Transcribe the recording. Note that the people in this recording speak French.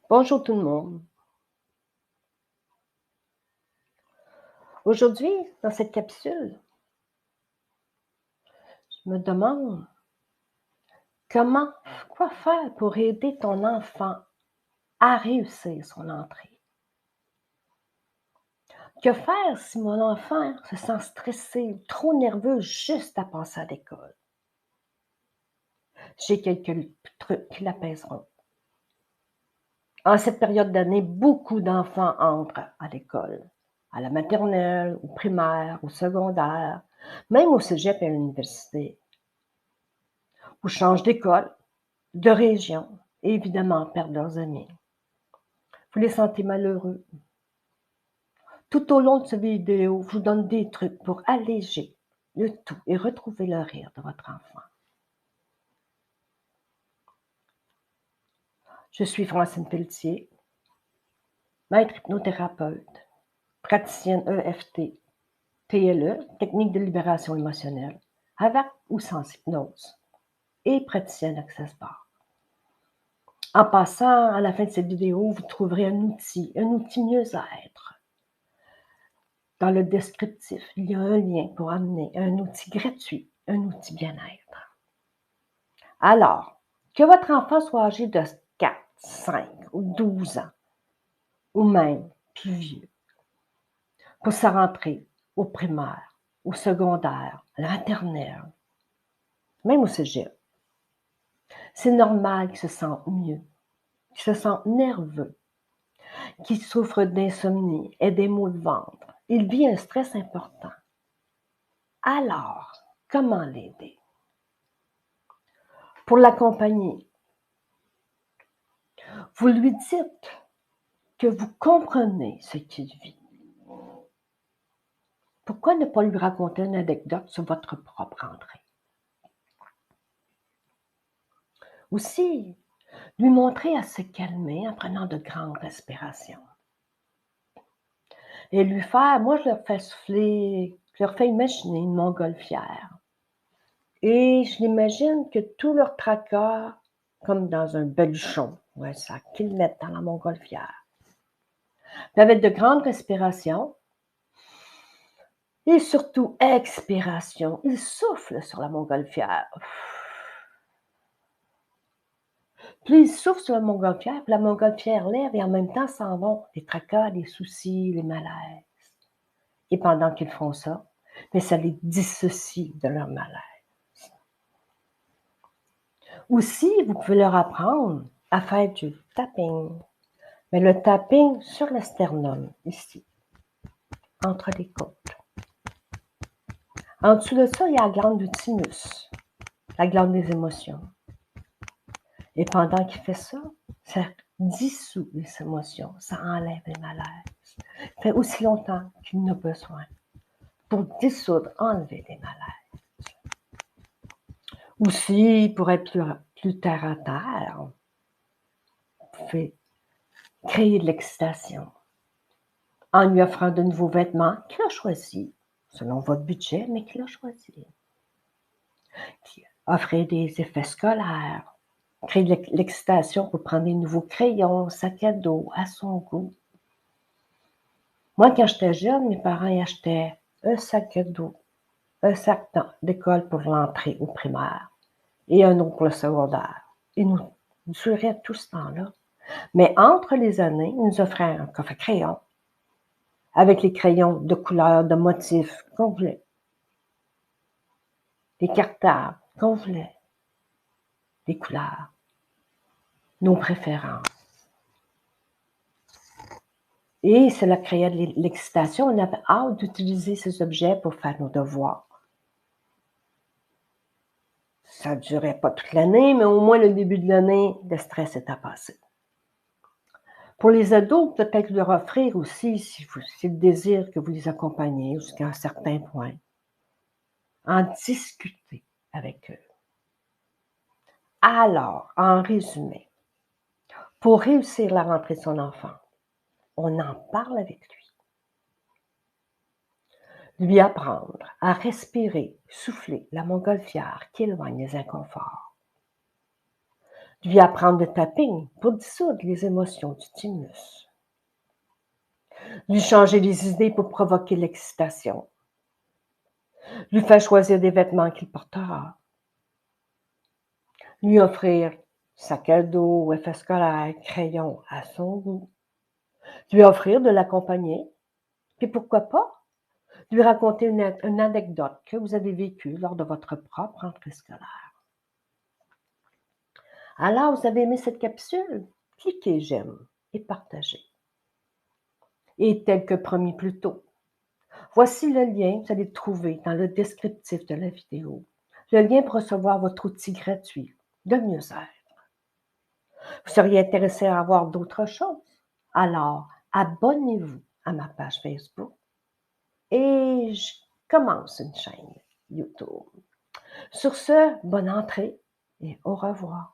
Bonjour tout le monde. Aujourd'hui, dans cette capsule, je me demande comment quoi faire pour aider ton enfant à réussir son entrée? Que faire si mon enfant se sent stressé ou trop nerveux juste à passer à l'école? J'ai quelques trucs qui l'apaiseront. En cette période d'année, beaucoup d'enfants entrent à l'école, à la maternelle, au primaire, au secondaire, même au cégep et à l'université, ou changent d'école, de région et évidemment perdent leurs amis. Vous les sentez malheureux. Tout au long de cette vidéo, je vous donne des trucs pour alléger le tout et retrouver le rire de votre enfant. Je suis Francine Pelletier, maître hypnothérapeute, praticienne EFT, TLE, technique de libération émotionnelle, avec ou sans hypnose, et praticienne Access Bar. En passant, à la fin de cette vidéo, vous trouverez un outil mieux-être. Dans le descriptif, il y a un lien pour amener un outil gratuit, un outil bien-être. Alors, que votre enfant soit âgé de 4, 5 ou 12 ans, ou même plus vieux, pour sa rentrée au primaire, au secondaire, à la maternelle, même au cégep, c'est normal qu'il se sente mieux, qu'il se sente nerveux, qu'il souffre d'insomnie et des maux de ventre. Il vit un stress important. Alors, comment l'aider? Pour l'accompagner, vous lui dites que vous comprenez ce qu'il vit. Pourquoi ne pas lui raconter une anecdote sur votre propre entrée? Aussi, lui montrer à se calmer en prenant de grandes respirations. Et lui faire, moi je leur fais souffler, je leur fais imaginer une montgolfière. Et je l'imagine que tout leur tracas, comme dans un baluchon ou un sac, qu'ils mettent dans la montgolfière. Puis avec de grandes respirations, et surtout expiration, ils soufflent sur la montgolfière. Plus ils soufflent sur la montgolfière, puis la montgolfière lève et en même temps s'en vont les tracas, les soucis, les malaises. Et pendant qu'ils font ça, mais ça les dissocie de leur malaise. Aussi, vous pouvez leur apprendre à faire du tapping. Mais le tapping sur le sternum, ici, entre les côtes. En dessous de ça, il y a la glande du thymus, la glande des émotions. Et pendant qu'il fait ça, ça dissout les émotions, ça enlève les malaises. Ça fait aussi longtemps qu'il en a besoin pour dissoudre, enlever les malaises. Aussi, pour être plus terre à terre, vous pouvez créer de l'excitation en lui offrant de nouveaux vêtements qu'il a choisis, selon votre budget, mais qu'il a choisi. Offrir des effets scolaires, créer de l'excitation pour prendre des nouveaux crayons, sac à dos, à son goût. Moi, quand j'étais jeune, mes parents achetaient un sac à dos, un sac d'école pour l'entrée au primaire et un autre pour le secondaire. Ils nous duraient tout ce temps-là. Mais entre les années, ils nous offraient un coffre à crayons avec les crayons de couleurs, de motifs qu'on voulait, des cartables qu'on voulait, des couleurs, nos préférences. Et cela créait de l'excitation. On avait hâte d'utiliser ces objets pour faire nos devoirs. Ça ne durait pas toute l'année, mais au moins le début de l'année, le stress était passé. Pour les ados, peut-être leur offrir aussi, si le désir que vous les accompagnez jusqu'à un certain point, en discuter avec eux. Alors, en résumé, pour réussir la rentrée de son enfant, on en parle avec lui. Lui apprendre à respirer, souffler la montgolfière qui éloigne les inconforts. Lui apprendre le tapping pour dissoudre les émotions du thymus. Lui changer les idées pour provoquer l'excitation. Lui faire choisir des vêtements qu'il portera. Lui offrir sac à dos, effets scolaires, crayon à son goût. Lui offrir de l'accompagner. Puis pourquoi pas lui raconter une anecdote que vous avez vécue lors de votre propre entrée scolaire. Alors, vous avez aimé cette capsule? Cliquez j'aime et partagez. Et tel que promis plus tôt, voici le lien, vous allez le trouver dans le descriptif de la vidéo. Le lien pour recevoir votre outil gratuit de mieux-être. Vous seriez intéressé à avoir d'autres choses? Alors, abonnez-vous à ma page Facebook et je commence une chaîne YouTube. Sur ce, bonne entrée et au revoir.